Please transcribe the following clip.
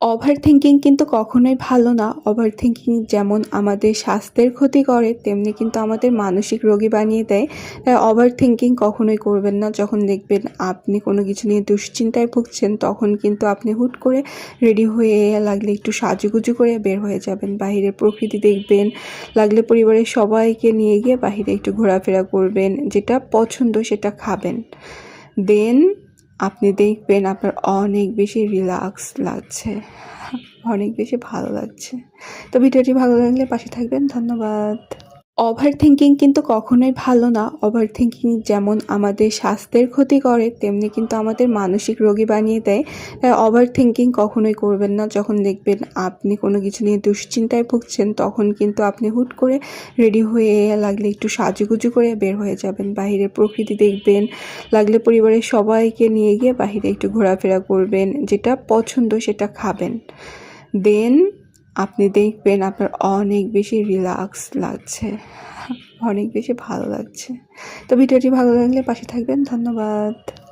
Overthinking কিন্তু কখনোই ভালো না। ওভারথিংকিং যেমন আমাদের স্বাস্থ্যের ক্ষতি করে, তেমনি কিন্তু আমাদের মানসিক রোগী বানিয়ে দেয়। তাই ওভারথিংকিং কখনোই করবেন না। যখন দেখবেন আপনি কোনো কিছু নিয়ে দুশ্চিন্তায় ভুগছেন, তখন কিন্তু আপনি হুট করে রেডি হয়ে লাগলে একটু সাজুগুজু করে বের হয়ে যাবেন। বাহিরের প্রকৃতি দেখবেন, লাগলে পরিবারের সবাইকে নিয়ে গিয়ে বাহিরে একটু ঘোরাফেরা করবেন। যেটা পছন্দ সেটা খাবেন। দেন আপনি দেখবেন আপনার অনেক বেশি রিল্যাক্স লাগছে, অনেক বেশি ভালো লাগছে। তো ভিডিওটি ভালো লাগলে পাশে থাকবেন। ধন্যবাদ। ওভারথিংকিং কিন্তু কখনোই ভালো না। ওভারথিংকিং যেমন আমাদের স্বাস্থ্যের ক্ষতি করে, তেমনি কিন্তু আমাদের মানসিক রোগী বানিয়ে দেয়। তাই ওভারথিংকিং কখনোই করবেন না। যখন দেখবেন আপনি কোনো কিছু নিয়ে দুশ্চিন্তায় ভুগছেন, তখন কিন্তু আপনি হুট করে রেডি হয়ে লাগলে একটু সাজুগুজু করে বের হয়ে যাবেন। বাহিরের প্রকৃতি দেখবেন, লাগলে পরিবারের সবাইকে নিয়ে গিয়ে বাহিরে একটু ঘোরাফেরা করবেন। যেটা পছন্দ সেটা খাবেন। দেন আপনি দেখবেন আপনার অনেক বেশি রিল্যাক্স লাগছে, অনেক বেশি ভালো লাগছে। তো ভিডিওটি ভালো লাগলে পাশে থাকবেন। ধন্যবাদ।